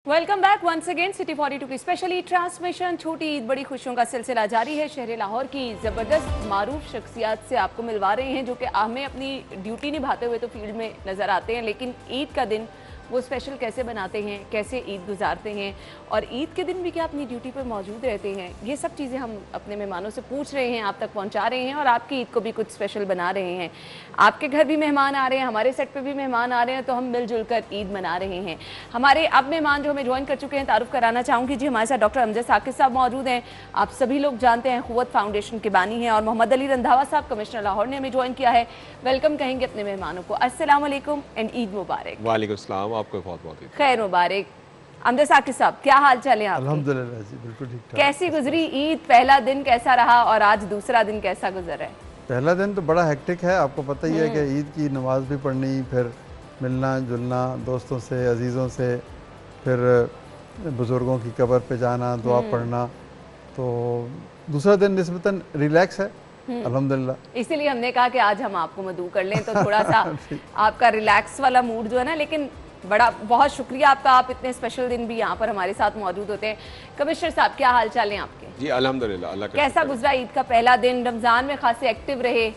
Welcome back once again city 42 की specially transmission. छोटी ईद बड़ी खुशियों का सिलसिला जारी है। शहर लाहौर की ज़बरदस्त मारूफ शख्सियात से आपको मिलवा रहे हैं जो कि हमें अपनी ड्यूटी निभाते हुए तो फील्ड में नज़र आते हैं, लेकिन ईद का दिन वो स्पेशल कैसे बनाते हैं, कैसे ईद गुजारते हैं और ईद के दिन भी क्या अपनी ड्यूटी पर मौजूद रहते हैं, ये सब चीज़ें हम अपने मेहमानों से पूछ रहे हैं, आप तक पहुंचा रहे हैं और आपकी ईद को भी कुछ स्पेशल बना रहे हैं। आपके घर भी मेहमान आ रहे हैं, हमारे सेट पे भी मेहमान आ रहे हैं, तो हम मिलजुल कर ईद मना रहे हैं। हमारे अब मेहमान जो हमें ज्वाइन कर चुके हैं, तारुफ कराना चाहूँगी जी। हमारे साथ डॉक्टर अमजद साकिब साहब मौजूद हैं, आप सभी लोग जानते हैं क़ुव्वत फाउंडेशन के बानी हैं, और मोहम्मद अली रंधावा साहब कमिश्नर लाहौर ने हमें ज्वाइन किया है। वेलकम कहेंगे अपने मेहमानों को। अस्सलाम वालेकुम एंड ईद मुबारक। वालेकुम सलाम, आपको बहुत बहुत खैर मुबारक। अमजद साकिब साहब, क्या हाल चाल है आपके? अल्हम्दुलिल्लाह जी, बिल्कुल ठीक ठाक। कैसी गुजरी ईद? पहला दिन कैसा रहा और आज दूसरा दिन कैसा गुजर है? पहला दिन तो बड़ा हेक्टिक है, आपको पता ही है कि ईद की नमाज भी पढ़नी, फिर मिलना जुलना दोस्तों से, अजीज़ों से, फिर बुज़ुर्गों की कब्र पे जाना, दुआ पढ़ना। तो दूसरा दिन निस्बतन रिलैक्स है अल्हम्दुलिल्लाह। इसीलिए हमने कहा कि आज हम आपको मदऊ कर लें, तो थोड़ा सा आपका रिलैक्स वाला मूड जो है ना। लेकिन बड़ा बहुत शुक्रिया आपका, आप इतने स्पेशल दिन भी यहाँ पर हमारे साथ मौजूद होते हैं। कमिश्नर साहब, क्या हाल चाल है आपके? जी अल्हम्दुलिल्लाह, अल्लाह का कैसा गुजरा ईद का पहला दिन? रमज़ान में खासे एक्टिव रहे,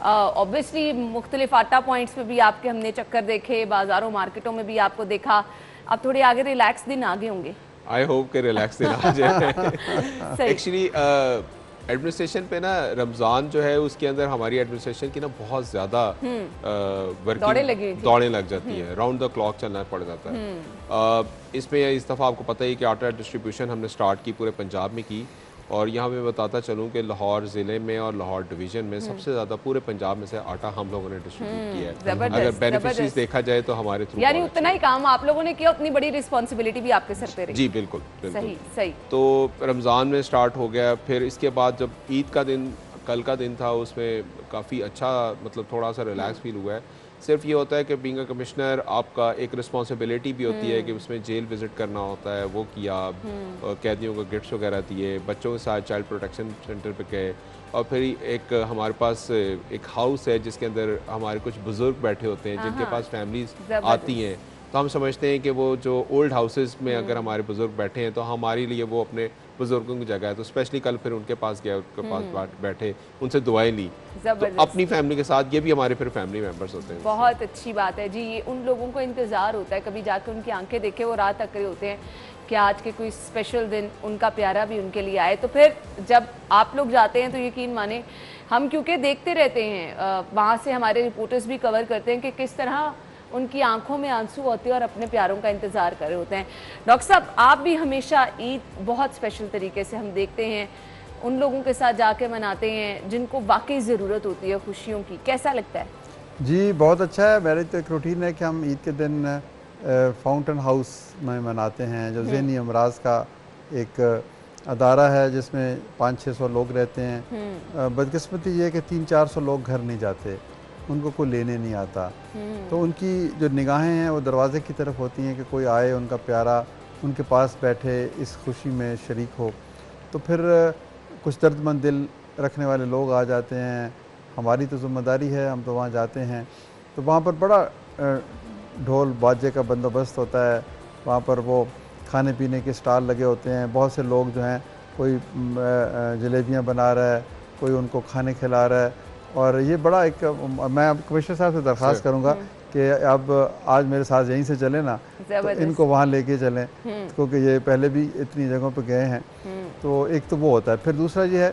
ऑब्वियसली मुख्तलिफ आटा पॉइंट्स पे भी आपके हमने चक्कर देखे, बाजारों मार्केटों में भी आपको देखा। अब थोड़े आगे रिलैक्स दिन आगे होंगे। आई होप के रिलैक्स दिन आ जाए। एक्चुअली एडमिनिस्ट्रेशन पे ना रमज़ान जो है उसके अंदर हमारी एडमिनिस्ट्रेशन की ना बहुत ज़्यादा दौड़ें लग जाती हैं, राउंड द क्लॉक चलना पड़ जाता है। इसमें इस दफ़ा आपको पता ही कि आटा डिस्ट्रीब्यूशन हमने स्टार्ट की पूरे पंजाब में की, और यहाँ मैं बताता चलूँ कि लाहौर ज़िले में और लाहौर डिवीज़न में सबसे ज़्यादा पूरे पंजाब में से आटा हम लोगों ने डिस्ट्रीब्यूट किया है। अगर बेनिफिशरीज देखा जाए तो हमारे थ्रू, यानी उतना ही काम आप लोगों ने किया, उतनी बड़ी रिस्पॉन्सिबिलिटी भी आपके सर पे रही। जी बिल्कुल, सही सही। तो रमज़ान में स्टार्ट हो गया, फिर इसके बाद जब ईद का दिन कल का दिन था उसमें काफ़ी अच्छा, मतलब थोड़ा सा रिलैक्स फील हुआ है। सिर्फ ये होता है कि बीइंग अ कमिश्नर आपका एक रिस्पॉन्सिबिलिटी भी होती है कि उसमें जेल विज़िट करना होता है, वो किया, कैदियों को गिफ्ट्स वगैरह दिए, बच्चों के साथ चाइल्ड प्रोटेक्शन सेंटर पे गए, और फिर एक हमारे पास एक हाउस है जिसके अंदर हमारे कुछ बुज़ुर्ग बैठे होते हैं जिनके पास फैमिलीज आती हैं। तो हम समझते हैं कि वो जो ओल्ड हाउसेस में अगर हमारे बुज़ुर्ग बैठे हैं तो हमारे लिए वो अपने बुज़ुर्गों की जगह है। तो स्पेशली कल फिर उनके पास गया, उनके पास बैठे, उनसे दुआएं ली, तो अपनी फैमिली के साथ, ये भी हमारे फिर फैमिली मेंबर्स होते हैं। बहुत अच्छी बात है जी। ये उन लोगों को इंतज़ार होता है, कभी जाकर उनकी आंखें देखे, वो रात तक रहे होते हैं कि आज के कोई स्पेशल दिन उनका प्यारा भी उनके लिए आए। तो फिर जब आप लोग जाते हैं तो यकीन माने, हम क्योंकि देखते रहते हैं, वहाँ से हमारे रिपोर्टर्स भी कवर करते हैं कि किस तरह उनकी आंखों में आंसू होते हैं और अपने प्यारों का इंतज़ार कर रहे होते हैं। डॉक्टर साहब, आप भी हमेशा ईद बहुत स्पेशल तरीके से हम देखते हैं उन लोगों के साथ जाके मनाते हैं जिनको वाकई ज़रूरत होती है खुशियों की, कैसा लगता है? जी बहुत अच्छा है। मेरी तो एक रूटीन है कि हम ईद के दिन फाउंटेन हाउस में मनाते हैं, जो ज़हनी अमराज का एक अदारा है जिसमें 500-600 लोग रहते हैं। बदकिस्मती ये है कि 300-400 लोग घर नहीं जाते, उनको कोई लेने नहीं आता। तो उनकी जो निगाहें हैं वो दरवाज़े की तरफ होती हैं कि कोई आए, उनका प्यारा उनके पास बैठे, इस खुशी में शरीक हो। तो फिर कुछ दर्दमंद दिल रखने वाले लोग आ जाते हैं, हमारी तो ज़िम्मेदारी है, हम तो वहाँ जाते हैं। तो वहाँ पर बड़ा ढोल बाजे का बंदोबस्त होता है, वहाँ पर वो खाने पीने के स्टॉल लगे होते हैं, बहुत से लोग जो हैं, कोई जलेबियाँ बना रहा है, कोई उनको खाने खिला रहा है। और ये बड़ा एक, मैं अब कमिश्नर साहब से दरख्वास्त करूँगा कि अब आज मेरे साथ यहीं से चलें ना, तो इनको वहाँ लेके चलें, क्योंकि ये पहले भी इतनी जगहों पे गए हैं। तो एक तो वो होता है, फिर दूसरा ये है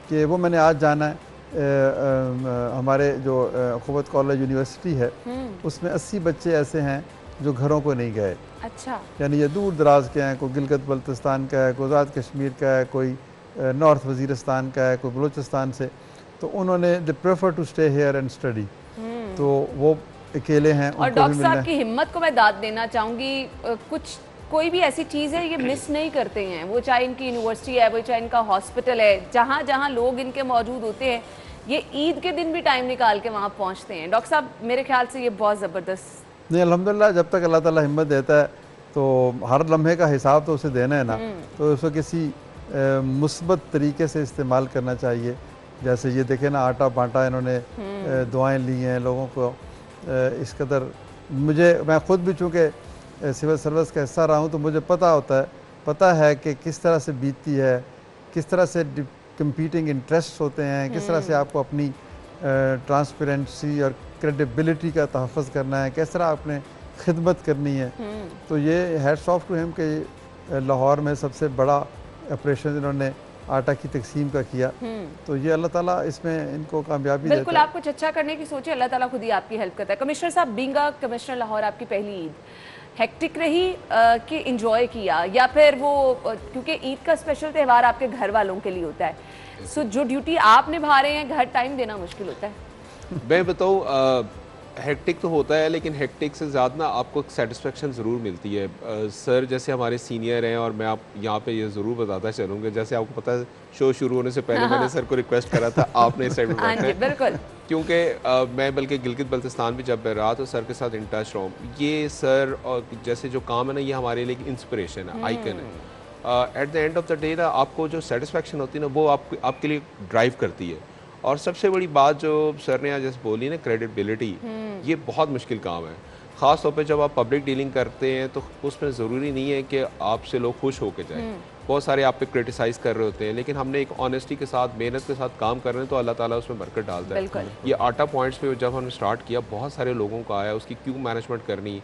कि वो मैंने आज जाना है, हमारे जो क़ुव्वत कॉलेज यूनिवर्सिटी है उसमें 80 बच्चे ऐसे हैं जो घरों को नहीं गए। अच्छा। यानी ये दूर दराज के हैं, कोई गिलगित बल्तिस्तान का है, कोई आज़ाद कश्मीर का है, कोई नॉर्थ वज़ीरिस्तान का है, कोई बलूचिस्तान से। तो उन्होंने they prefer to stay here and study. तो वो अकेले हैं। और डॉक्टर साहब की हिम्मत को मैं दाद देना चाहूँगी। कुछ कोई भी ऐसी चीज़ है ये मिस नहीं करते हैं, वो चाहे इनकी यूनिवर्सिटी है, वो चाहे इनका हॉस्पिटल है, जहाँ जहाँ लोग इनके मौजूद होते हैं, ये ईद के दिन भी टाइम निकाल के वहाँ पहुँचते हैं। डॉक्टर साहब, मेरे ख्याल से ये बहुत ज़बरदस्त। नहीं, अल्हम्दुलिल्लाह, जब तक अल्लाह ताला हिम्मत देता है तो हर लम्हे का हिसाब तो उसे देना है ना, तो उसको किसी मुस्बत तरीके से इस्तेमाल करना चाहिए। जैसे ये देखे ना, आटा बांटा, इन्होंने दुआएं ली हैं लोगों को। इस कदर मैं ख़ुद भी चूँकि सिविल सर्विस का हिस्सा रहा हूँ, तो मुझे पता है कि किस तरह से बीतती है, किस तरह से कंपीटिंग इंटरेस्ट होते हैं, किस तरह से आपको अपनी ट्रांसपेरेंसी और क्रेडिबिलिटी का तहफ़्फ़ुज़ करना है, किस तरह आपने खिदमत करनी है। तो ये हैट्स ऑफ टू हिम कि लाहौर में सबसे बड़ा ऑपरेशन इन्होंने आटा की तकसीम का किया। तो ये अल्लाह ताला इसमें इनको कामयाबी देता है। बिल्कुल, आप कुछ अच्छा करने की सोचे, अल्लाह ताला खुद ही आपकी हेल्प करता है। कमिश्नर साहब, बीइंग अ कमिश्नर लाहौर, आपकी पहली ईद हेक्टिक रही कि इंजॉय किया, या फिर वो क्योंकि ईद का स्पेशल त्यौहार आपके घर वालों के लिए होता है, सो जो ड्यूटी आप निभा रहे हैं घर टाइम देना मुश्किल होता है? मैं बताऊँ, हेक्टिक तो होता है, लेकिन हेक्टिक से ज़्यादा ना आपको सेटिस्फेक्शन ज़रूर मिलती है। सर जैसे हमारे सीनियर हैं, और मैं आप यहाँ पे ये ज़रूर बताता चलूँगा, जैसे आपको पता है शो शुरू होने से पहले मैंने सर को रिक्वेस्ट करा था आपने इस साइड में बैठना है, बिल्कुल, क्योंकि मैं बल्कि गिलगित बल्तिस्तान भी जब रहा तो सर के साथ इन टच रहा हूँ। ये सर और जैसे जो काम है ना, ये हमारे लिए इंस्पिरेशन है, आइकन है। At the end of the day ना आपको जो सेटिस्फेक्शन होती है ना, वो आपके लिए ड्राइव करती है। और सबसे बड़ी बात जो सर ने आज जैसे बोली ना, क्रेडिबिलिटी, ये बहुत मुश्किल काम है। ख़ास तौर पे जब आप पब्लिक डीलिंग करते हैं तो उसमें ज़रूरी नहीं है कि आपसे लोग खुश होकर जाएं। बहुत सारे आप पे क्रिटिसाइज़ कर रहे होते हैं, लेकिन हमने एक ऑनेस्टी के साथ, मेहनत के साथ काम कर रहे हैं तो अल्लाह ताला उसमें बरकत डालता है। ये आटा पॉइंट्स पे जब हमने स्टार्ट किया, बहुत सारे लोगों का आया, उसकी क्यों मैनेजमेंट करनी।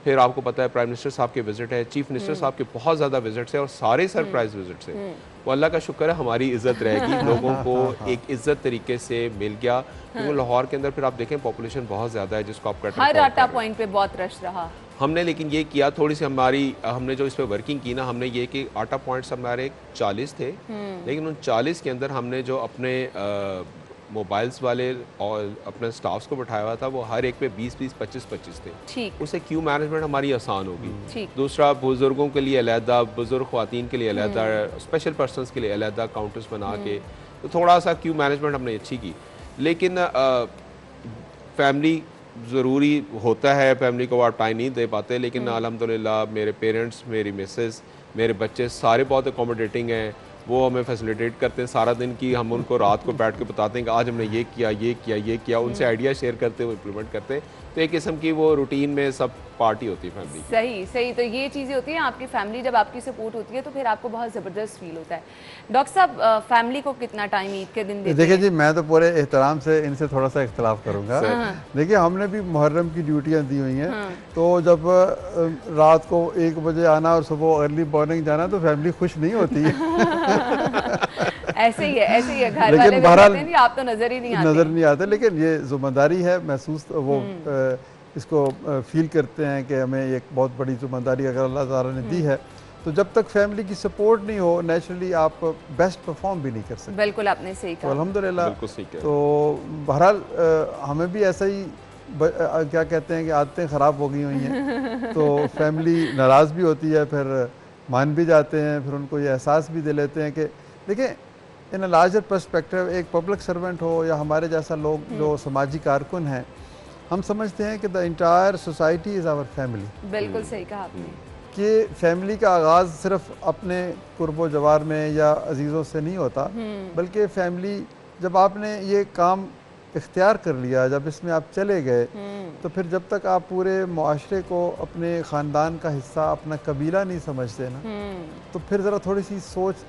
फिर आपको पता है प्राइम मिनिस्टर साहब के विजिट है, चीफ मिनिस्टर साहब के बहुत ज़्यादा विजिट्स हैं, और सारे सरप्राइज विजिट्स हैं। वो अल्लाह का शुक्र है, हमारी इज्जत रहेगी, लोगों को एक इज्जत तरीके से मिल गया। क्योंकि लाहौर के अंदर फिर आप देखें पॉपुलेशन बहुत ज़्यादा है, जिसको आप हर आटा पॉइंट पे बहुत रश रहा। हमने लेकिन ये किया, थोड़ी सी हमने जो इस पर वर्किंग की ना, हमने ये कि आटा पॉइंट्स हमारे 40 थे, लेकिन उन 40 के अंदर हमने जो अपने मोबाइल्स वाले और अपने स्टाफ्स को बैठाया हुआ था, वो हर एक पे 20-20, 25-25 थे। उससे क्यू मैनेजमेंट हमारी आसान होगी। दूसरा, बुजुर्गों के लिए अलहदा, बुजुर्ग ख्वातीन के लिए अलहदा, स्पेशल पर्सनस के लिए अलहदा काउंटर्स बना के, तो थोड़ा सा क्यू मैनेजमेंट हमने अच्छी की। लेकिन फैमिली ज़रूरी होता है, फैमिली को आप टाइम नहीं दे पाते, लेकिन अल्हम्दुलिल्लाह मेरे पेरेंट्स, मेरी मिसेस, मेरे बच्चे सारे बहुत अकोमोडेटिंग हैं। वो हमें फैसिलिटेट करते हैं सारा दिन की, हम उनको रात को बैठ के बताते हैं कि आज हमने ये किया, ये किया, ये किया, उनसे आइडिया शेयर करते हुए इम्प्लीमेंट करते हैं। तो एक किस्म की वो रूटीन में सब पार्टी होती है फैमिली। सही। तो ये चीज़ें होती हैं, आपकी फैमिली जब आपकी सपोर्ट होती है तो फिर आपको बहुत ज़बरदस्त फील होता है। डॉक्टर साहब, फैमिली को कितना टाइम ईद के दिन देते हैं? देखिए जी, मैं तो पूरे एहतराम से इनसे थोड़ा सा इख्तलाफ करूँगा। देखिए, हमने भी मुहर्रम की ड्यूटियाँ दी हुई हैं, तो जब रात को 1 बजे आना और सुबह अर्ली मॉर्निंग जाना, तो फैमिली खुश नहीं होती है। ऐसे ही है, घर वाले लेकिन बहरहाल आप तो नजर ही नहीं आते, लेकिन ये जिम्मेदारी है, महसूस वो इसको फील करते हैं कि हमें एक बहुत बड़ी जिम्मेदारी अगर अल्लाह ताला ने दी है, तो जब तक फैमिली की सपोर्ट नहीं हो, नेचुरली आप बेस्ट परफॉर्म भी नहीं कर सकते। बिल्कुल, आपने सही कहा। तो अल्हम्दुलिल्लाह, तो बहरहाल हमें भी ऐसा ही क्या कहते हैं कि आदतें ख़राब हो गई हुई हैं, तो फैमिली नाराज़ भी होती है, फिर मान भी जाते हैं, फिर उनको ये एहसास भी दे लेते हैं कि देखिए, इन अ लार्जर पर्सपेक्टिव, एक पब्लिक सर्वेंट हो या हमारे जैसा लोग जो समाजी कारकुन हैं, हम समझते हैं कि the entire society is our family. बिल्कुल सही कहा आपने कि फैमिली का आगाज़ सिर्फ अपने कुर्बो जवार में या अजीज़ों से नहीं होता, बल्कि फैमिली, जब आपने ये काम इख्तियार कर लिया, जब इसमें आप चले गए, तो फिर जब तक आप पूरे मुआशरे को अपने ख़ानदान का हिस्सा, अपना कबीला नहीं समझते ना, तो फिर ज़रा थोड़ी सी सोच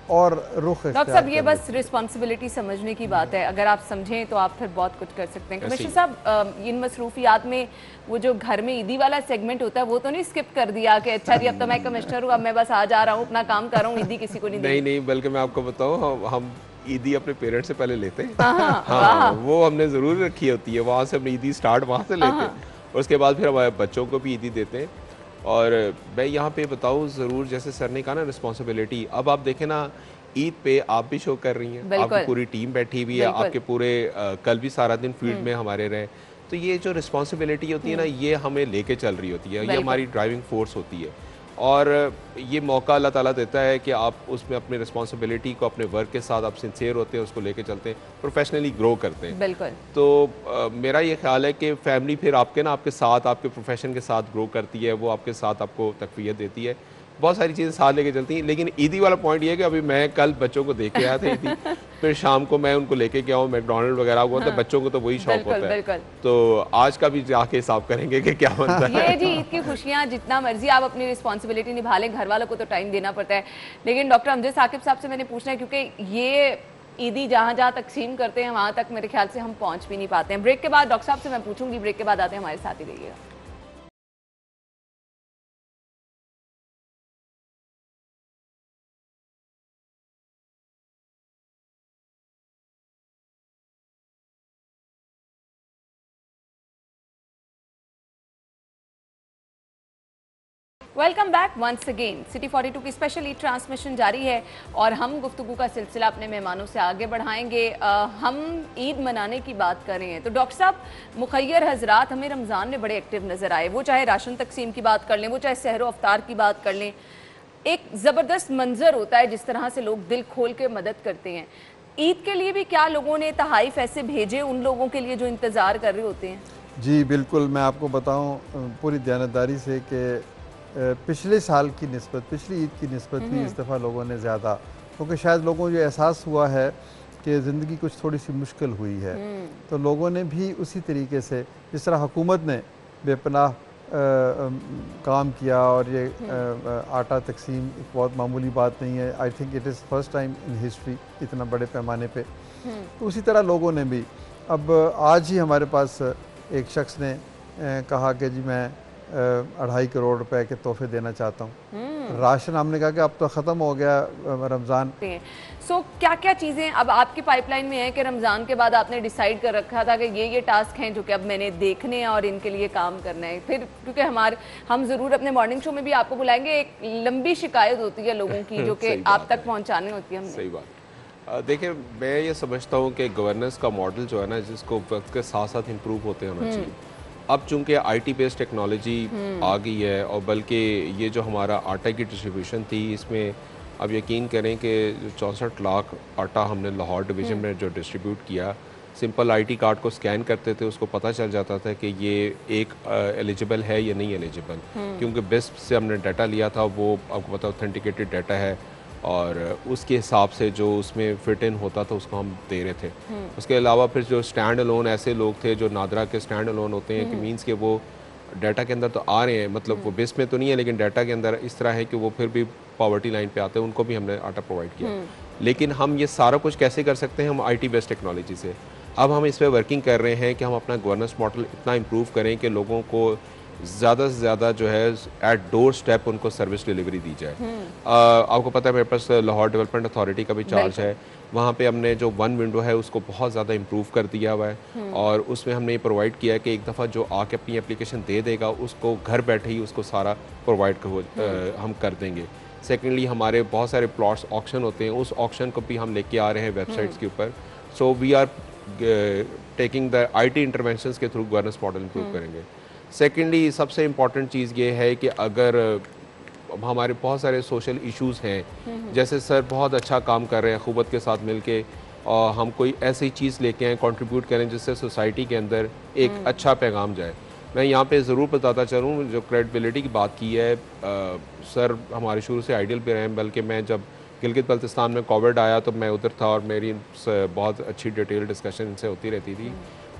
और रुख। डॉक्टर साहब, ये बस रिस्पॉन्सिबिलिटी समझने की बात है, अगर आप समझें तो आप फिर बहुत कुछ कर सकते हैं। कमिश्नर साहब, इन मसरूफियात में वो जो घर में ईदी वाला सेगमेंट होता है, वो तो नहीं स्किप कर दिया कि अच्छा जी अब तो मैं कमिश्नर हूँ, अब मैं बस आ जा रहा हूँ, अपना काम कर रहा हूँ, ईदी किसी को नहीं। नहीं, बल्कि मैं आपको बताऊँ, हम ईदी अपने पेरेंट्स से पहले लेते हैं। हाँ, वो हमने ज़रूर रखी होती है, वहाँ से अपनी ईदी स्टार्ट वहाँ से लेते हैं, और उसके बाद फिर हमारे बच्चों को भी ईदी देते हैं। और मैं यहाँ पे बताऊँ ज़रूर, जैसे सर ने कहा ना, रिस्पॉन्सिबिलिटी, अब आप देखें ना, ईद पे आप भी शो कर रही हैं, आपकी पूरी टीम बैठी हुई है, आपके पूरे कल भी सारा दिन फील्ड में हमारे रहे, तो ये जो रिस्पॉन्सिबिलिटी होती है ना, ये हमें लेके चल रही होती है, ये हमारी ड्राइविंग फोर्स होती है। और ये मौका अल्लाह ताला देता है कि आप उसमें अपनी रिस्पॉन्सिबिलिटी को, अपने वर्क के साथ आप सिंसियर होते हैं, उसको लेके चलते हैं, प्रोफेशनली ग्रो करते हैं। बिल्कुल। तो मेरा ये ख्याल है कि फैमिली फिर आपके साथ, आपके प्रोफेशन के साथ ग्रो करती है, वो आपके साथ आपको तकवीत देती है। बहुत सारी चीज़ें साथ लेके चलती हैं। लेकिन ईदी वाला पॉइंट ये है कि अभी मैं कल बच्चों को देख के आया था ईदी, फिर शाम को मैं उनको लेके गया हूँ मैकडोनल्ड वगैरह को, तो बच्चों को तो वही शौक होता है। तो आज का भी जाके हिसाब करेंगे कि क्या बनता है। ये जी ईद की खुशियाँ जितना मर्जी आप अपनी रिस्पॉन्सिबिलिटी निभा लें, घर वालों को तो टाइम देना पड़ता है। लेकिन डॉक्टर अमजद साकिब साहब से मैंने पूछना है, क्योंकि ये ईदी जहाँ जहाँ तकसीम करते हैं वहाँ तक मेरे ख्याल से हम पहुँच भी नहीं पाते हैं। ब्रेक के बाद डॉक्टर साहब से मैं पूछूंगी, ब्रेक के बाद आते हैं, हमारे साथ ही रहिएगा। Welcome back once again. City 42 की स्पेशल ईद ट्रांसमिशन जारी है और हम गुफ्तगू का सिलसिला अपने मेहमानों से आगे बढ़ाएंगे। हम ईद मनाने की बात कर रहे हैं तो डॉक्टर साहब, मुखैर हजरात हमें रमज़ान में बड़े एक्टिव नज़र आए, वो चाहे राशन तकसीम की बात कर लें, वो चाहे सहर अफ्तार की बात कर लें। एक ज़बरदस्त मंजर होता है जिस तरह से लोग दिल खोल के मदद करते हैं। ईद के लिए भी क्या लोगों ने तहाइफ ऐसे भेजे उन लोगों के लिए जो इंतज़ार कर रहे होते हैं? जी बिल्कुल, मैं आपको बताऊँ पूरी दयानतदारी से कि पिछले साल की निस्बत, पिछली ईद की निस्बत भी इस दफ़ा लोगों ने ज़्यादा, क्योंकि शायद लोगों को ये एहसास हुआ है कि ज़िंदगी कुछ थोड़ी सी मुश्किल हुई है, तो लोगों ने भी उसी तरीके से जिस तरह हुकूमत ने बेपनाह काम किया, और ये आटा तकसीम एक बहुत मामूली बात नहीं है। I think it is first time in history इतना बड़े पैमाने पे। तो उसी तरह लोगों ने भी, अब आज ही हमारे पास एक शख्स ने कहा कि जी मैं 2.5 करोड़ रुपए के तोहफे देना चाहता हूँ। राशन हमने कहा कि अब तो ख़त्म हो गया रमज़ान। सो क्या क्या चीज़ें अब आपकी पाइपलाइन में है कि रमज़ान के बाद आपने डिसाइड कर रखा था कि ये टास्क हैं जो कि अब मैंने देखने हैं और इनके लिए काम करना है? फिर क्योंकि हम ज़रूर अपने मॉर्निंग शो में भी आपको बुलाएंगे, एक लंबी शिकायत होती है लोगों की जो कि आप तक पहुँचानी होती है। सही बात। देखिए, मैं ये समझता हूँ कि गवर्नेंस का मॉडल जो है ना, जिसको वक्त के साथ साथ इम्प्रूव होते होना चाहिए। अब चूंकि आईटी बेस्ड टेक्नोलॉजी आ गई है, और बल्कि ये जो हमारा आटा की डिस्ट्रीब्यूशन थी, इसमें अब यकीन करें कि 64 लाख आटा हमने लाहौर डिवीज़न में जो डिस्ट्रीब्यूट किया, सिंपल आईटी कार्ड को स्कैन करते थे, उसको पता चल जाता था कि ये एक एलिजिबल है या नहीं एलिजिबल, क्योंकि बेस्ट से हमने डाटा लिया था, वो आपको पता ऑथेंटिकेटेड डाटा है, और उसके हिसाब से जो उसमें फिट इन होता था उसको हम दे रहे थे। उसके अलावा फिर जो स्टैंड अलोन ऐसे लोग थे जो नादरा के स्टैंड अलोन होते हैं, कि मींस के वो डाटा के अंदर तो आ रहे हैं, मतलब वो बेस में तो नहीं है, लेकिन डाटा के अंदर इस तरह है कि वो फिर भी पॉवर्टी लाइन पे आते हैं, उनको भी हमने आटा प्रोवाइड किया। लेकिन हम ये सारा कुछ कैसे कर सकते हैं? हम आईटी बेस्ड टेक्नोलॉजी से। अब हम इस पर वर्किंग कर रहे हैं कि हम अपना गवर्नेंस मॉडल इतना इम्प्रूव करें कि लोगों को ज़्यादा से ज़्यादा जो है एट डोर स्टेप उनको सर्विस डिलीवरी दी जाए। आपको पता है मेरे पास लाहौर डेवलपमेंट अथॉरिटी का भी चार्ज है, वहाँ पे हमने जो वन विंडो है उसको बहुत ज़्यादा इम्प्रूव कर दिया हुआ है, और उसमें हमने ये प्रोवाइड किया है कि एक दफ़ा जो आके अपनी एप्लीकेशन दे देगा उसको घर बैठे ही उसको सारा प्रोवाइड हम कर देंगे। सेकेंडली, हमारे बहुत सारे प्लॉट्स ऑक्शन होते हैं, उस ऑक्शन को भी हम लेके आ रहे हैं वेबसाइट्स के ऊपर। So we are taking the IT interventions के थ्रू गवर्नेंस मॉडल इम्प्रूव करेंगे। सेकेंडली, सबसे इम्पॉर्टेंट चीज़ ये है कि अगर हमारे बहुत सारे सोशल इश्यूज़ हैं, जैसे सर बहुत अच्छा काम कर रहे हैं अखूबत के साथ मिलके, और हम कोई ऐसी चीज़ लेके आएँ, कंट्रीब्यूट करें जिससे सोसाइटी के अंदर एक अच्छा पैगाम जाए। मैं यहाँ पे ज़रूर बताता चलूँ, जो क्रेडिबिलिटी की बात की है, सर हमारे शुरू से आइडियल पे रहे हैं, बल्कि मैं जब गिलगित बल्तिस्तान में कोविड आया तो मैं उधर था, और मेरी बहुत अच्छी डिटेल डिस्कशन इनसे होती रहती थी।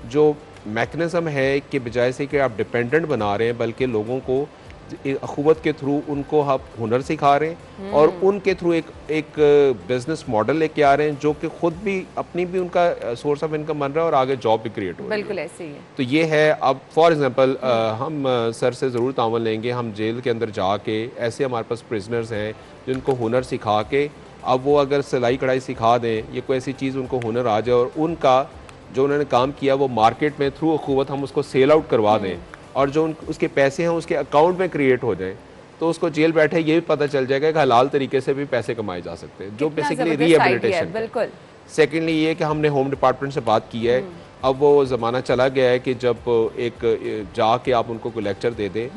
जो मैकेनिज़्म है कि बजाय से कि आप डिपेंडेंट बना रहे हैं, बल्कि लोगों को अखुवत के थ्रू उनको आप हुनर सिखा रहे हैं, और उनके थ्रू एक बिजनेस मॉडल लेके आ रहे हैं जो कि खुद भी अपनी भी उनका सोर्स ऑफ इनकम बन रहा है, और आगे जॉब भी क्रिएट हो रही है। बिल्कुल ऐसे ही है। तो ये है। अब फॉर एग्जांपल हम सर से ज़रूर तावन लेंगे, हम जेल के अंदर जाके ऐसे हमारे पास प्रिजनर्स हैं जिनको हुनर सिखा के, अब वो अगर सिलाई कढ़ाई सिखा दें, ये कोई ऐसी चीज़ उनको हुनर आ जाए, और उनका जो उन्होंने काम किया वो मार्केट में थ्रू अखुवत हम उसको सेल आउट करवा दें, और जो उसके पैसे हैं उसके अकाउंट में क्रिएट हो जाए, तो उसको जेल बैठे ये भी पता चल जाएगा कि हलाल तरीके से भी पैसे कमाए जा सकते हैं, जो बेसिकली रिहेबिलिटेशन। बिल्कुल। सेकेंडली ये कि हमने होम डिपार्टमेंट से बात की है, अब वो ज़माना चला गया है कि जब एक जाके आप उनको कोई लेक्चर दे दें,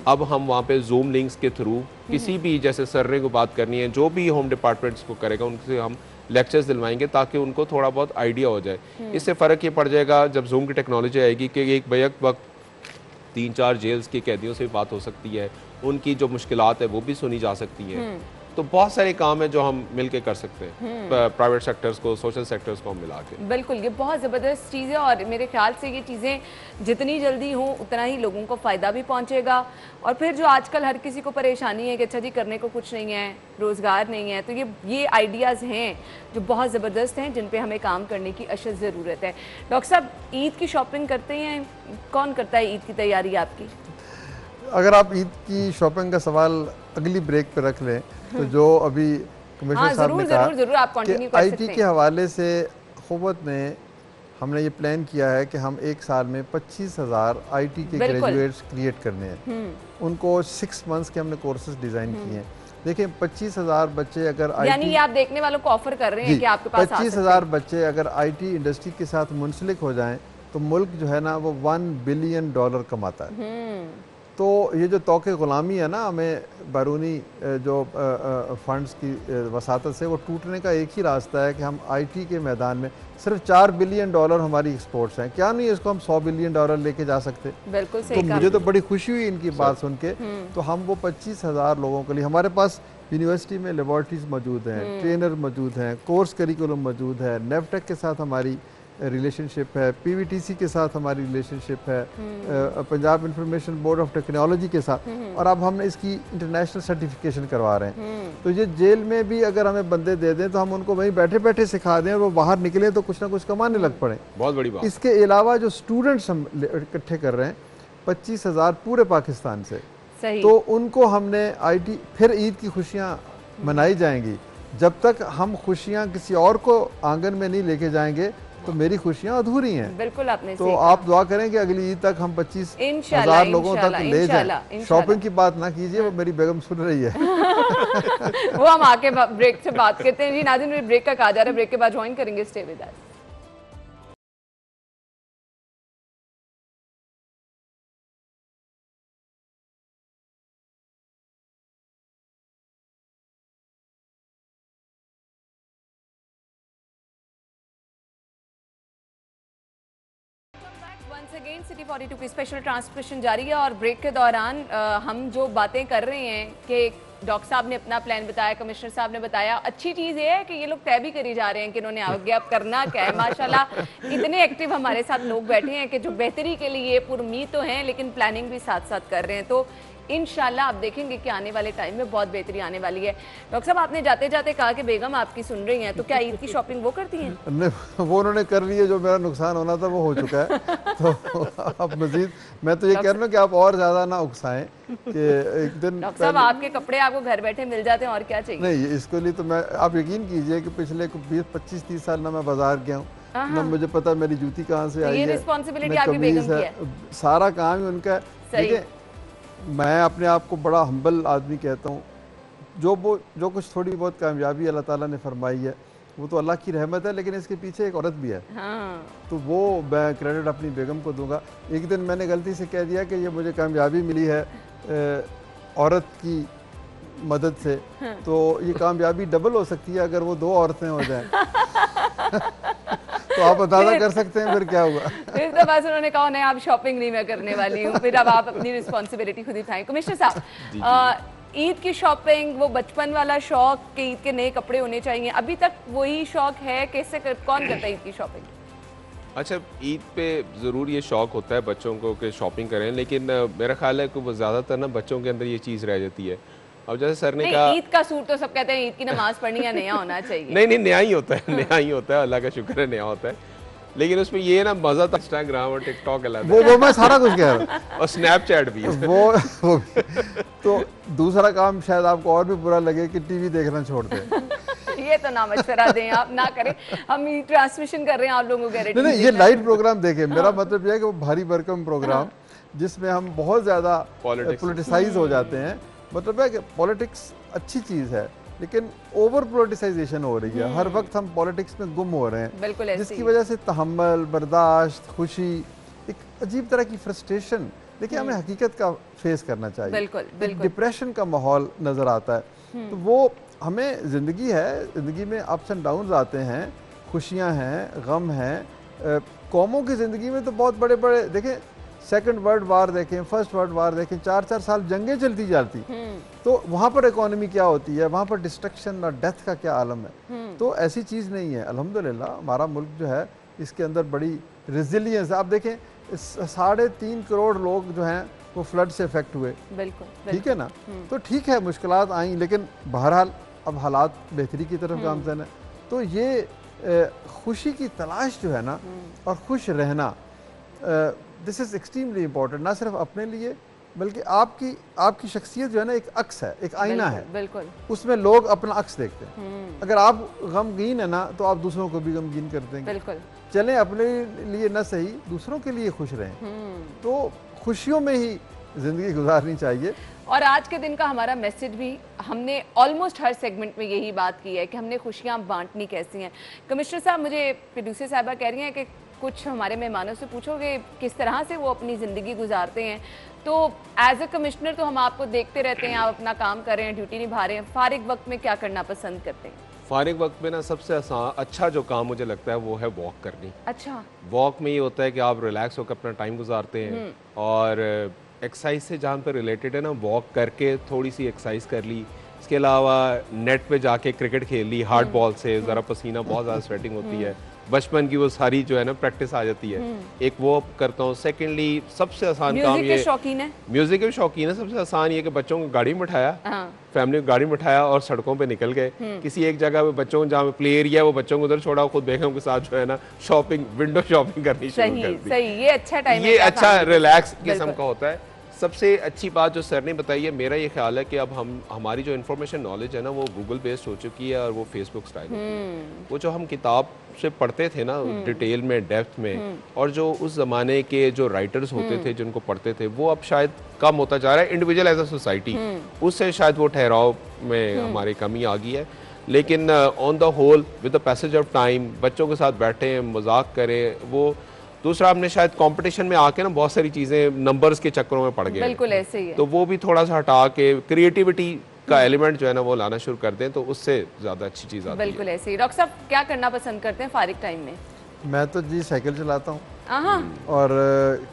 अब हम वहाँ पे जूम लिंक्स के थ्रू किसी भी, जैसे सर को बात करनी है, जो भी होम डिपार्टमेंट्स को करेगा उनसे हम लेक्चर्स दिलवाएंगे ताकि उनको थोड़ा बहुत आइडिया हो जाए। इससे फ़र्क ये पड़ जाएगा जब जूम की टेक्नोलॉजी आएगी कि एक बैक वक्त 3-4 जेल्स के कैदियों से भी बात हो सकती है, उनकी जो मुश्किलात है वो भी सुनी जा सकती हैं। तो बहुत सारे काम हैं जो हम मिल के कर सकते हैं, प्राइवेट सेक्टर्स को, सोशल सेक्टर्स को हम मिला के। बिल्कुल, ये बहुत ज़बरदस्त चीज़ है और मेरे ख्याल से ये चीज़ें जितनी जल्दी हों उतना ही लोगों को फ़ायदा भी पहुंचेगा। और फिर जो आजकल हर किसी को परेशानी है कि अच्छा जी करने को कुछ नहीं है, रोज़गार नहीं है, तो ये आइडियाज़ हैं जो बहुत ज़बरदस्त हैं, जिन पे हमें काम करने की अशद ज़रूरत है। डॉक्टर साहब, ईद की शॉपिंग करते हैं? कौन करता है ईद की तैयारी आपकी? अगर आप ईद की शॉपिंग का सवाल अगली ब्रेक पे रख लें तो जो अभी कमिश्नर साहब ने कहा आप कि आईटी के हवाले से हुकूमत ने हमने ये प्लान किया है कि हम एक साल में 25,000 आईटी के ग्रेजुएट्स क्रिएट करने हैं। उनको 6 मंथ्स के हमने कोर्सेज डिज़ाइन किए हैं। देखिए 25,000 बच्चे अगर यानी ये आप देखने वालों को ऑफर कर रहे हैं कि आपके पास 25,000 बच्चे अगर आईटी इंडस्ट्री के साथ मुंसलिक हो जाएं तो मुल्क जो है ना वो $1 बिलियन कमाता है। तो ये जो तौके ग़ुलामी है ना, हमें बैरूनी जो फंड्स की वसातत से वो टूटने का एक ही रास्ता है कि हम आईटी के मैदान में सिर्फ $4 बिलियन हमारी एक्सपोर्ट्स हैं। क्या नहीं इसको हम $100 बिलियन लेके जा सकते? बिल्कुल सही। तो मुझे तो बड़ी खुशी हुई इनकी बात सुन के। तो हम वो 25,000 लोगों के लिए, हमारे पास यूनिवर्सिटी में लेबॉर्ट्रीज मौजूद हैं, ट्रेनर मौजूद हैं, कोर्स करिकुलम मौजूद है, नेफटेक के साथ हमारी रिलेशनशिप है, पीवीटीसी के साथ हमारी रिलेशनशिप है, Punjab information board of technology के साथ, और अब हमने इसकी इंटरनेशनल सर्टिफिकेशन करवा रहे हैं। तो ये जेल में भी अगर हमें बंदे दे दें तो हम उनको वहीं बैठे बैठे सिखा दें और वो बाहर निकले तो कुछ ना कुछ कमाने लग पड़े। बहुत बड़ी बात। इसके अलावा जो स्टूडेंट्स हम इकट्ठे कर रहे हैं 25,000 पूरे पाकिस्तान से, तो उनको हमने आईटी, फिर ईद की खुशियाँ मनाई जाएंगी। जब तक हम खुशियाँ किसी और को आंगन में नहीं लेके जाएंगे तो मेरी खुशियाँ अधूरी हैं। बिल्कुल आपने तो आप दुआ करें कि अगली ईद तक हम 25,000 लोगों तक ले जाएं। शॉपिंग की बात ना कीजिए, वो मेरी बेगम सुन रही है। वो हम आके ब्रेक से बात करते हैं। जी नाज़रीन, मेरे ब्रेक का कहा जा रहा है, ब्रेक के बाद ज्वाइन करेंगे, stay with us. Once again city 42 की स्पेशल ट्रांसमिशन जारी है और ब्रेक के दौरान हम जो बातें कर रहे हैं कि डॉक्टर साहब ने अपना प्लान बताया, कमिश्नर साहब ने बताया। अच्छी चीज़ ये है कि ये लोग तय भी करी जा रहे हैं कि इन्होंने आगे अब करना क्या है। माशाल्लाह इतने एक्टिव हमारे साथ लोग बैठे हैं कि जो बेहतरी के लिए पुरुम्मीद तो हैं लेकिन प्लानिंग भी साथ साथ कर रहे हैं। तो इंशाल्लाह आप देखेंगे कि आने वाले टाइम में बहुत बेहतरी आने वाली है। डॉक्टर साहब, आपने जाते जाते कहा कि बेगम आपकी सुन रही हैं, तो क्या ईद की शॉपिंग वो करती हैं? वो उन्होंने कर ली है, जो मेरा नुकसान होना था वो हो चुका है। तो अब मजीद मैं तो ये कह रहा हूँ कि आप और ज़्यादा ना उकसाएं कि एक दिन डॉक्टर साहब आपके कपड़े आपको घर बैठे मिल जाते हैं, और क्या चाहिए? नहीं, इसके लिए तो मैं, आप यकीन कीजिए कि पिछले 20-25-30 साल ना मैं बाजार गया हूँ, ना मुझे पता मेरी जूती कहाँ से आई है, रिस्पॉन्सिबिलिटी आपकी बेगम की है, सारा काम ही उनका है। देखिए, मैं अपने आप को बड़ा हम्बल आदमी कहता हूँ। जो कुछ थोड़ी बहुत कामयाबी अल्लाह ताला ने फरमाई है वो तो अल्लाह की रहमत है, लेकिन इसके पीछे एक औरत भी है। तो वो मैं क्रेडिट अपनी बेगम को दूंगा। एक दिन मैंने गलती से कह दिया कि ये मुझे कामयाबी मिली है औरत की मदद से, तो ये कामयाबी डबल हो सकती है अगर वो 2 औरतें हो जाएं। तो आप अंदाजा कर सकते हैं फिर क्या हुआ। फिर तो बस उन्होंने कहा नहीं, आप शॉपिंग नहीं मैं करने वाली हूँ, फिर अब आप अपनी रिस्पॉन्सिबिलिटी खुद उठाएं। कमिश्नर साहब, ईद की शॉपिंग, वो बचपन वाला शौक कि ईद के नए कपड़े होने चाहिए, अभी तक वही शौक है? कैसे कौन करता है ईद की शॉपिंग? अच्छा, ईद पे ज़रूर ये शौक होता है बच्चों को कि शॉपिंग करें, लेकिन मेरा ख्याल है कि वो ज़्यादातर ना बच्चों के अंदर ये चीज़ रह जाती है। अब जैसे सर ने कहा ईद का सूट तो सब कहते हैं ईद की नमाज पढ़नी या नया होना चाहिए। नहीं, नया ही होता है, नया ही होता है, अल्लाह का शुक्र है नया होता है। लेकिन उसमें ये ना मज़ा था, इंस्टाग्राम और टिकटॉक वो मैं सारा कुछ कह रहा हूँ, और स्नैपचैट भी वो भी। तो दूसरा काम शायद आपको और भी बुरा लगे कि टीवी देखना छोड़ दें। ये तो ना मशवरा दें, आप ना करें, हम ट्रांसमिशन कर रहे हैं, आप लोगों को गारंटी नहीं, ये लाइव प्रोग्राम देखें। मेरा मतलब यह है कि वो भारी भरकम प्रोग्राम जिसमें हम बहुत ज़्यादा पॉलिटिसाइज हो जाते हैं। मतलब है कि पॉलिटिक्स अच्छी चीज़ है, लेकिन ओवर पोलिटिसाइजेशन हो रही है। हर वक्त हम पॉलिटिक्स में गुम हो रहे हैं, जिसकी वजह से तहम्मुल, बर्दाश्त, खुशी, एक अजीब तरह की फ्रस्ट्रेशन। देखिए, हमें हकीकत का फेस करना चाहिए। बिल्कुल। डिप्रेशन का माहौल नज़र आता है। तो वो हमें, ज़िंदगी है, ज़िंदगी में अप्स एंड डाउन्स आते हैं, खुशियाँ हैं, गम हैं। कौमों की ज़िंदगी में तो बहुत बड़े बड़े, देखें सेकंड वर्ल्ड वार देखें, फर्स्ट वर्ल्ड वार देखें, 4-4 साल जंगें चलती जाती, तो वहाँ पर इकोनॉमी क्या होती है, वहाँ पर डिस्ट्रक्शन और डेथ का क्या आलम है। तो ऐसी चीज़ नहीं है। अल्हम्दुलिल्लाह हमारा मुल्क जो है इसके अंदर बड़ी रिजिलियंस है। आप देखें 3.5 करोड़ लोग जो हैं वो फ्लड से इफेक्ट हुए, बिल्कुल, ठीक है ना। तो ठीक है मुश्किलात आई, लेकिन बहरहाल अब हालात बेहतरी की तरफ गामज़न है। तो ये खुशी की तलाश जो है ना और खुश रहना, दिस इज़ एक्सट्रीमली इम्पोर्टेंट, ना सिर्फ अपने लिए बल्कि आपकी शख्सियत जो है ना एक अक्स है, एक आईना है, बिल्कुल, उसमें लोग अपना अक्स देखते हैं। अगर आप गमगीन है ना तो आप दूसरों को भी गमगीन कर देंगे। बिल्कुल, चलें अपने लिए ना सही, दूसरों के लिए खुश रहें। तो खुशियों में ही ज़िंदगी गुजारनी चाहिए। और आज के दिन का हमारा मैसेज भी हमने ऑलमोस्ट हर सेगमेंट में यही बात की है कि हमने खुशियाँ बांटनी कैसी हैं। कमिश्नर साहब, मुझे प्रोड्यूसर साहबा कह रही हैं कि कुछ हमारे मेहमानों से पूछोगे किस तरह से वो अपनी ज़िंदगी गुजारते हैं। तो एज ए कमिश्नर तो हम आपको देखते रहते हैं, आप अपना काम कर रहे हैं, ड्यूटी निभा रहे हैं, फारिग वक्त में क्या करना पसंद करते हैं? फारिग वक्त में ना सबसे अच्छा जो काम मुझे लगता है वो है वॉक करनी। अच्छा, वॉक में ये होता है कि आप रिलैक्स होकर अपना टाइम गुजारते हैं, और एक्सरसाइज से जहाँ पर रिलेटेड है ना, वॉक करके थोड़ी सी एक्सरसाइज कर ली। इसके अलावा नेट पे जाके क्रिकेट खेल ली हार्ड बॉल से, ज़रा पसीना बहुत ज़्यादा स्वेटिंग होती है, बचपन की वो सारी जो है ना प्रैक्टिस आ जाती है। एक वो करता हूँ। सेकेंडली सबसे आसान काम ये, शौकीन है, म्यूजिक के शौकीन है, सबसे आसान ये कि बच्चों को गाड़ी में बिठाया, फैमिली को गाड़ी में बिठाया और सड़कों पे निकल गए किसी एक जगह पे, बच्चों को जहाँ प्ले एरिया है वो बच्चों को उधर छोड़ा, खुद बेगम के साथ जो है ना शॉपिंग, विंडो शॉपिंग करनी शुरू कर दी। सही, ये अच्छा टाइम है, ये अच्छा रिलैक्स किस्म का होता है। सबसे अच्छी बात जो सर ने बताई है, मेरा ये ख्याल है कि अब हमारी जो इन्फॉर्मेशन नॉलेज है ना वो गूगल बेस्ड हो चुकी है और वो फेसबुक स्टाइल होती है। वो जो हम किताब से पढ़ते थे ना डिटेल में, डेप्थ में, और जो उस ज़माने के जो राइटर्स होते थे जिनको पढ़ते थे, वो अब शायद कम होता जा रहा है। इंडिविजुअल एज अ सोसाइटी उससे शायद वो ठहराव में हमारी कमी आ गई है। लेकिन on the whole with the passage of time बच्चों के साथ बैठें, मजाक करें। वो दूसरा, हमने शायद कंपटीशन में आके ना बहुत सारी चीज़ें नंबर्स के चक्करों में पड़ गए। बिल्कुल ऐसे ही है। तो वो भी थोड़ा सा हटा के क्रिएटिविटी का एलिमेंट जो है ना वो लाना शुरू कर दें तो उससे ज़्यादा अच्छी चीज़ आती है। बिल्कुल ऐसे ही। डॉक्टर साहब, क्या करना पसंद करते हैं फारिग टाइम में? मैं तो जी साइकिल चलाता हूँ और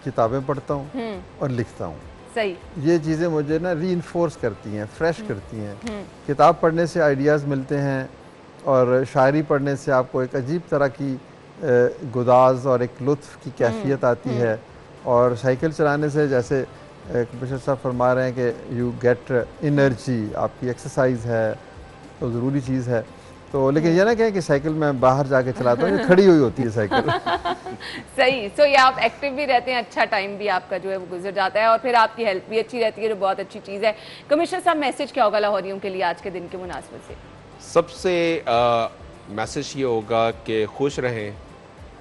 किताबें पढ़ता हूँ और लिखता हूँ। सही, ये चीज़ें मुझे ना रीइंफोर्स करती हैं, फ्रेश करती हैं। किताब पढ़ने से आइडियाज़ मिलते हैं और शायरी पढ़ने से आपको एक अजीब तरह की गुदाज और एक लुत्फ़ की कैफियत आती है। और साइकिल चलाने से, जैसे कमिश्नर साहब फरमा रहे हैं कि यू गेट एनर्जी, आपकी एक्सरसाइज है तो ज़रूरी चीज़ है। तो लेकिन ये ना कहें कि साइकिल मैं बाहर जाके चलाता हूँ, ये खड़ी हुई होती है साइकिल। सही। सो ये आप एक्टिव भी रहते हैं, अच्छा टाइम भी आपका जो है वो गुजर जाता है और फिर आपकी हेल्थ भी अच्छी रहती है, जो बहुत अच्छी चीज़ है। कमिश्नर साहब, मैसेज क्या होगा लाहौरियों के लिए आज के दिन के मुनासिबत से? सबसे मैसेज ये होगा कि खुश रहें,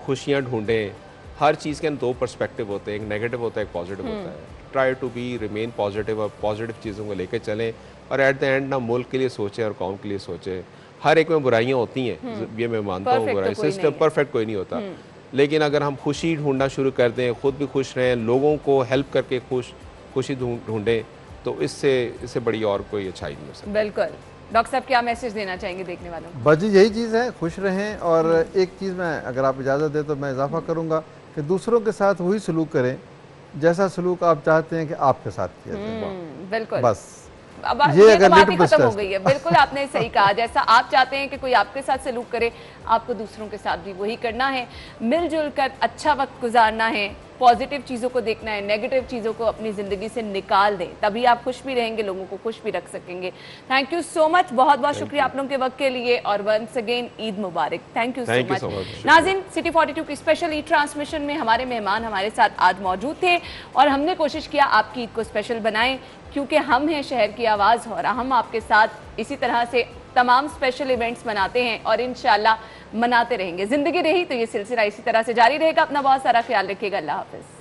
खुशियाँ ढूंढें। हर चीज़ के दो पर्सपेक्टिव होते हैं, एक नेगेटिव होता है, एक पॉजिटिव होता है। Try to be remain positive और पॉजिटिव चीज़ों को लेकर चलें और एट द एंड ना मुल्क के लिए सोचें और कौम के लिए सोचें। हर एक में बुराइयाँ होती हैं, ये मैं मानता हूँ, बुराई सिस्टम परफेक्ट कोई नहीं होता, लेकिन अगर हम खुशी ढूंढना शुरू कर दें, खुद भी खुश रहें, लोगों को हेल्प करके खुशी ढूंढें, तो इससे बड़ी और कोई अच्छाई नहीं हो सकती। बिल्कुल। डॉक्टर साहब, क्या मैसेज देना चाहेंगे देखने वालों को? बस जी यही चीज़ है, खुश रहें। और एक चीज़ मैं, अगर आप इजाज़त दें तो मैं इजाफा करूँगा कि दूसरों के साथ वही सलूक करें जैसा सलूक आप चाहते हैं कि आपके साथ किया जाए। बिल्कुल, बस अब ये तो बात ही लिटिल खत्म हो गई है। बिल्कुल आपने सही कहा, जैसा आप चाहते हैं कि कोई आपके साथ सलूक करे, आपको दूसरों के साथ भी वही करना है। मिलजुल कर अच्छा वक्त गुजारना है, पॉजिटिव चीज़ों को देखना है, नेगेटिव चीज़ों को अपनी ज़िंदगी से निकाल दें, तभी आप खुश भी रहेंगे, लोगों को खुश भी रख सकेंगे। थैंक यू सो मच, बहुत बहुत शुक्रिया आप लोगों के वक्त के लिए और वंस अगेन ईद मुबारक। Thank you so much. नाज़रीन, सिटी 42 की स्पेशल ईद ट्रांसमिशन में हमारे मेहमान हमारे साथ आज मौजूद थे और हमने कोशिश किया आपकी ईद को स्पेशल बनाएं, क्योंकि हम हैं शहर की आवाज़ और हम आपके साथ इसी तरह से तमाम स्पेशल इवेंट्स मनाते हैं और इंशाल्लाह मनाते रहेंगे। ज़िंदगी रही तो ये सिलसिला इसी तरह से जारी रहेगा। अपना बहुत सारा ख्याल रखिएगा। अल्लाह हाफ़िज़।